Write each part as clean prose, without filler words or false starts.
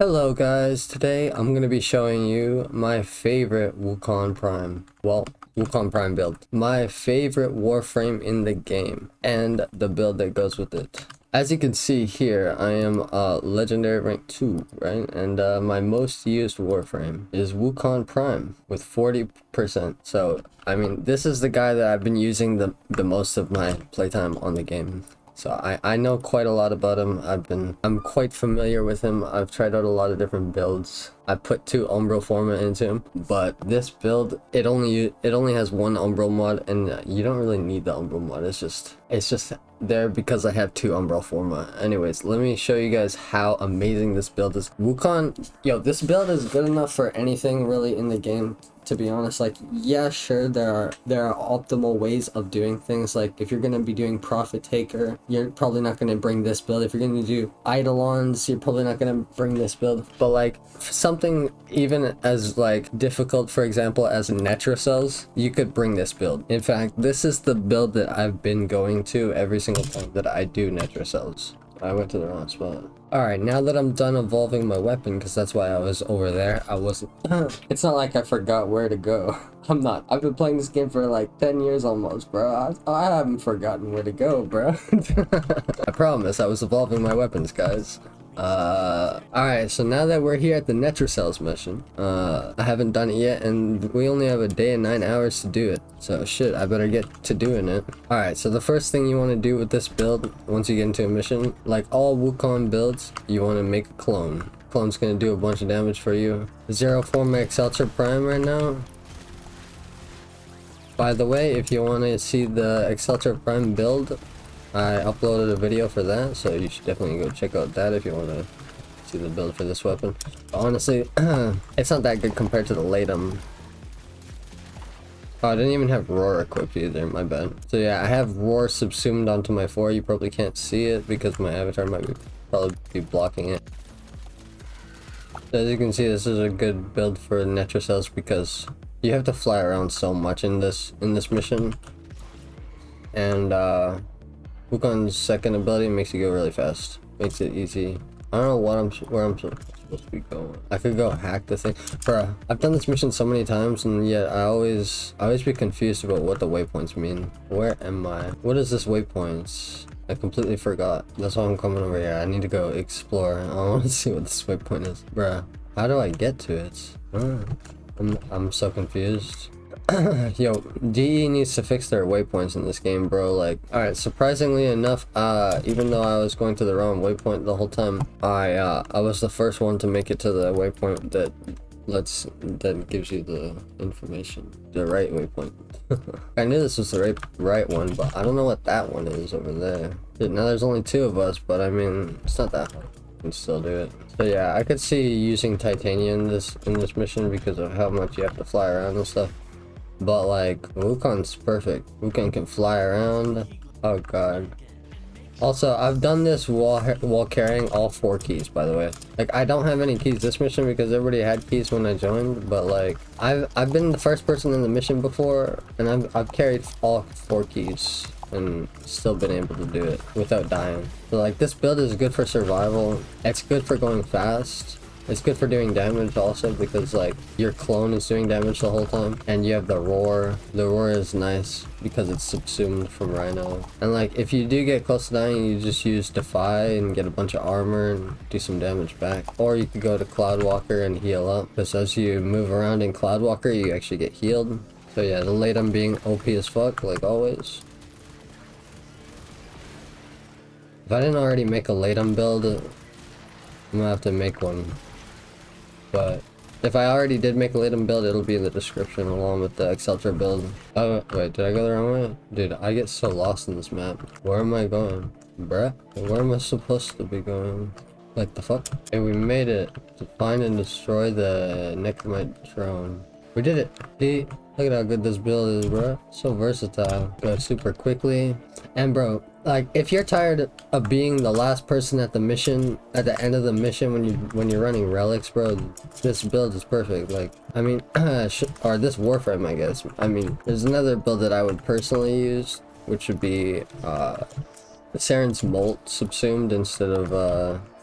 Hello guys, today I'm going to be showing you my favorite Wukong Prime, Wukong Prime build. My favorite warframe in the game, and the build that goes with it. As you can see here, I am legendary rank 2, right? And my most used warframe is Wukong Prime with 40%. So, I mean, this is the guy that I've been using the most of my playtime on the game. So I know quite a lot about him. I'm quite familiar with him. I've tried out a lot of different builds. I put 2 Umbral Forma into him, but this build, it only has 1 Umbral mod, and you don't really need the Umbral mod. It's just there because I have 2 Umbral Forma. Anyways, let me show you guys how amazing this build is. Wukong, yo, this build is good enough for anything really in the game. To be honest, like, yeah, sure, there are optimal ways of doing things. Like, if you're gonna be doing Profit Taker, you're probably not gonna bring this build. If you're gonna do Eidolons, you're probably not gonna bring this build. But like something even as like difficult, for example, as Netra cells, you could bring this build. In fact, this is the build that I've been going to every single time that I do Netra cells. I went to the wrong spot. Alright, now that I'm done evolving my weapon, because that's why I was over there, I wasn't... It's not like I forgot where to go. I'm not. I've been playing this game for like 10 years almost, bro. I haven't forgotten where to go, bro. I promise, I was evolving my weapons, guys. Alright, so now that we're here at the Netra Cells mission, I haven't done it yet, and we only have a day and 9 hours to do it. So shit, I better get to doing it. Alright, so the first thing you want to do with this build, once you get into a mission, like all Wukong builds, you want to make a clone. Clone's gonna do a bunch of damage for you. 0 Forma Excelsior Prime right now. By the way, if you want to see the Excelsior Prime build, I uploaded a video for that, so you should definitely go check out that if you want to see the build for this weapon. But honestly, it's not that good compared to the Latum. Oh, I didn't even have Roar equipped either, my bad. So yeah, I have Roar subsumed onto my 4. You probably can't see it because my avatar might probably be blocking it. So as you can see, this is a good build for Netra cells because you have to fly around so much in this mission. And Wukong's second ability makes you go really fast. Makes it easy. I don't know where I'm supposed to be going. I could go hack the thing. Bruh, I've done this mission so many times, and yet I always be confused about what the waypoints mean. Where am I? What is this waypoints? I completely forgot. That's why I'm coming over here. I need to go explore. I want to see what this waypoint is. Bruh, how do I get to it? I'm so confused. Yo, DE needs to fix their waypoints in this game, bro. Like, alright, surprisingly enough, even though I was going to the wrong waypoint the whole time, I was the first one to make it to the waypoint that gives you the information, the right waypoint. I knew this was the right one, but I don't know what that one is over there. Now there's only 2 of us, but I mean, it's not that hard. You can still do it. So yeah, I could see using titanium in this mission because of how much you have to fly around and stuff. But like, Wukong's perfect. Wukong can fly around. Oh god. Also, I've done this while carrying all 4 keys, by the way. Like, I don't have any keys this mission because everybody had keys when I joined, but like, I've been the first person in the mission before, and I've carried all 4 keys and still been able to do it without dying. So like, this build is good for survival. It's good for going fast. It's good for doing damage also because like your clone is doing damage the whole time, and you have the roar. The roar is nice because it's subsumed from Rhino. And like, if you do get close to dying, you just use Defy and get a bunch of armor and do some damage back. Or you could go to Cloudwalker and heal up, because as you move around in Cloudwalker, you actually get healed. So yeah, the Latum being OP as fuck, like always. If I didn't already make a Latum build, I'm gonna have to make one. But if I already did make a Latum build, it'll be in the description along with the Excelsior build. Oh, wait, did I go the wrong way? Dude, I get so lost in this map. Where am I going? Bruh? Where am I supposed to be going? Like, the fuck? Hey, we made it. To find and destroy the Necromite drone. We did it! See? Look at how good this build is, bro. So versatile. Go super quickly. And bro, like, if you're tired of being the last person at the mission, at the end of the mission when you're running relics, bro, this build is perfect. Like, I mean, or this warframe, I guess. I mean, there's another build that I would personally use, which would be Saren's Molt subsumed instead of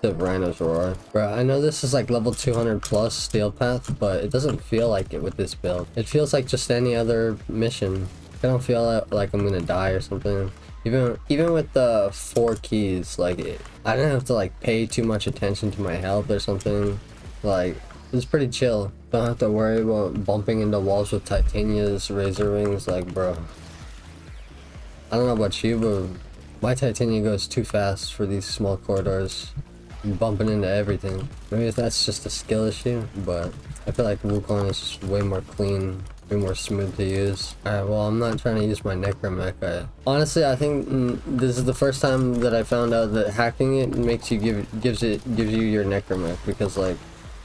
Rhino's Roar. Bro, I know this is like level 200 plus Steel Path, but it doesn't feel like it with this build. It feels like just any other mission. I don't feel like I'm gonna die or something. Even with the 4 keys, like I didn't have to like pay too much attention to my health or something. Like it's pretty chill. Don't have to worry about bumping into walls with Titania's Razor Wings. Like, bro, I don't know about you, but my Titania goes too fast for these small corridors. I'm bumping into everything. Maybe that's just a skill issue, but I feel like Wukong is just way more clean, way more smooth to use. Alright, well, I'm not trying to use my Necromech. Honestly, I think this is the first time that I found out that hacking it makes you gives you your Necromech, because like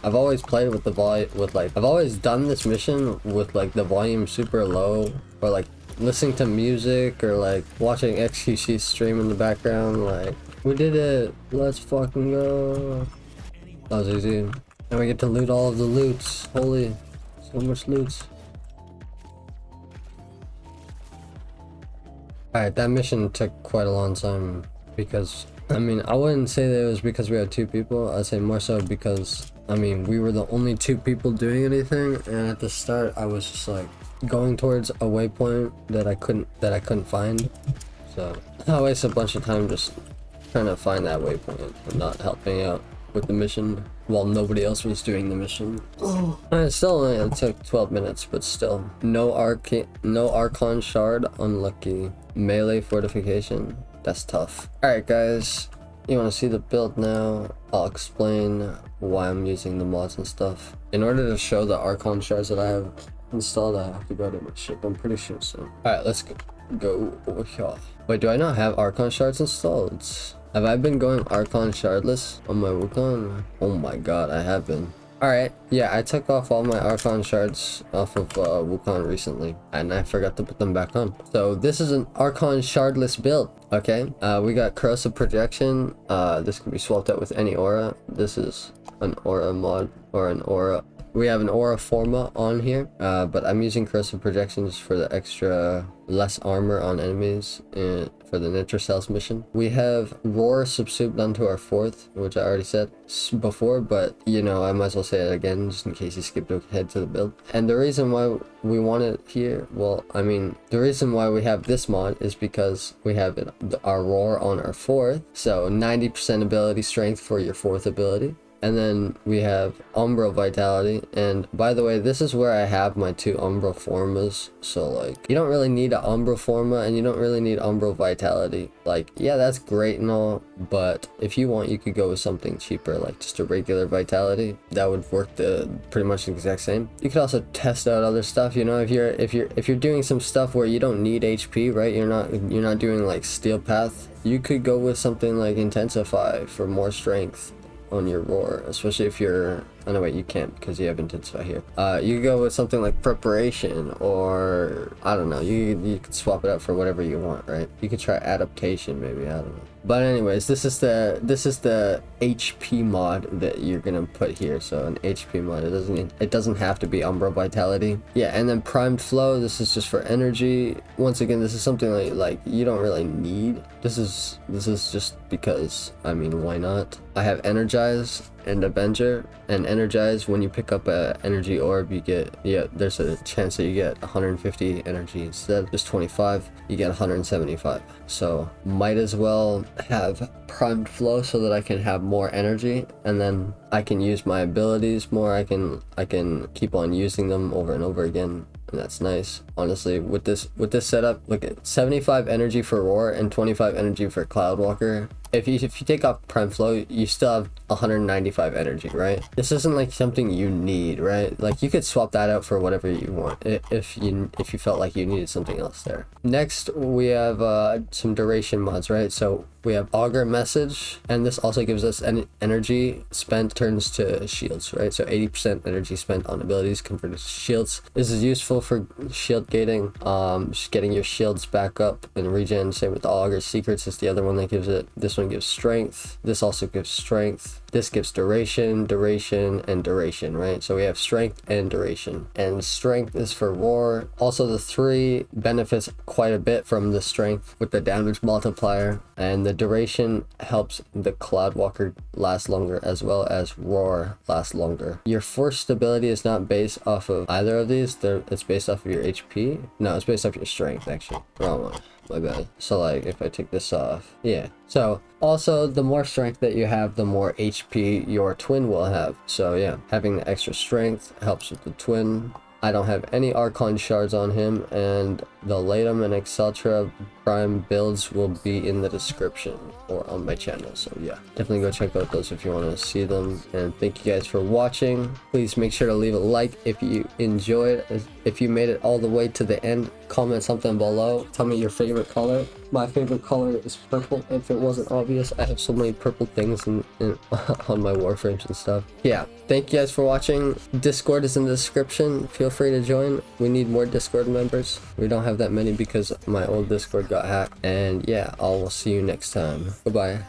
I've always played with I've always done this mission with like the volume super low, or like listening to music, or like watching XQC stream in the background. Like, we did it, let's fucking go. That was easy. And we get to loot all of the loots. Holy, so much loots. Alright, that mission took quite a long time, because I mean, I wouldn't say that it was because we had 2 people. I'd say more so because, I mean, we were the only 2 people doing anything, and at the start I was just like going towards a waypoint that I couldn't find. So I wasted a bunch of time just trying to find that waypoint and not helping out with the mission while nobody else was doing the mission. And it still only took 12 minutes, but still. No Archon Shard, unlucky. Melee fortification, that's tough. Alright guys, you want to see the build now? I'll explain why I'm using the mods and stuff. In order to show the Archon Shards that I have installed, I have to go to my ship, I'm pretty sure so. Alright, let's go over here. Wait, do I not have Archon Shards installed? Have I been going Archon Shardless on my Wukong? Oh my god, I have been. Alright, yeah, I took off all my Archon Shards off of Wukong recently, and I forgot to put them back on. So this is an Archon Shardless build, okay? We got Corrosive Projection. This can be swapped out with any aura. This is an aura mod, or an aura. We have an Aura Forma on here, but I'm using Corrosive Projections for the extra less armor on enemies for the Nitrocells mission. We have Roar subsumed onto our 4th, which I already said before, but you know, I might as well say it again just in case you skipped ahead to the build. And the reason why we want it here, well, I mean, the reason why we have this mod is because we have our Roar on our 4th, so 90% ability strength for your 4th ability. And then we have Umbral Vitality, and by the way, this is where I have my 2 Umbral Formas, so like, you don't really need an Umbral Forma, and you don't really need Umbral Vitality. Like, yeah, that's great and all, but if you want, you could go with something cheaper, like just a regular Vitality. That would work pretty much the exact same. You could also test out other stuff, you know, if you're doing some stuff where you don't need HP, right? You're not doing like Steel Path, you could go with something like Intensify for more strength on your Roar, especially if you're, oh no wait, you can't because you have Intensify here. You could go with something like Preparation, or I don't know, you could swap it out for whatever you want, right? You could try Adaptation maybe, I don't know. But anyways, this is the HP mod that you're gonna put here. So an HP mod, it doesn't have to be Umbral Vitality. Yeah, and then Primed Flow, this is just for energy. Once again, this is something like you don't really need. This is just because, I mean, why not? I have Energize and Avenger, and Energize, when you pick up a energy orb, you get, yeah, there's a chance that you get 150 energy instead of just 25, you get 175. So might as well have Primed Flow so that I can have more energy, and then I can use my abilities more. I can keep on using them over and over again, and that's nice. Honestly, with this setup, look at 75 energy for Roar and 25 energy for Cloudwalker. If you take off Prime Flow, you still have 195 energy, right? This isn't like something you need, right? Like, you could swap that out for whatever you want if you felt like you needed something else there. Next, we have some duration mods, right? So we have Augur Message, and this also gives us energy spent turns to shields, right? So 80% energy spent on abilities converted to shields. This is useful for shield gating, just getting your shields back up and regen. Same with the Augur Secrets is the other one that gives it. This one gives strength. This also gives strength. This gives duration, duration, and duration, right? So we have strength and duration. And strength is for roar. Also, the 3 benefits quite a bit from the strength with the damage multiplier. And the duration helps the Cloudwalker last longer, as well as roar last longer. Your force stability is not based off of either of these. It's based off of your HP. No, it's based off your strength, actually. Wrong one. My bad. So like if I take this off, yeah. So also the more strength that you have, the more HP your twin will have. So yeah, having the extra strength helps with the twin. I don't have any Archon shards on him, and the Latum and etc. Prime builds will be in the description or on my channel. So yeah, definitely go check out those if you want to see them. And thank you guys for watching. Please make sure to leave a like if you enjoyed. If you made it all the way to the end, comment something below. Tell me your favorite color. My favorite color is purple. If it wasn't obvious, I have so many purple things in on my warframes and stuff. Yeah, thank you guys for watching. Discord is in the description. Feel free to join. We need more Discord members. We don't have that many because my old Discord got hacked. And yeah, I will see you next time. Goodbye.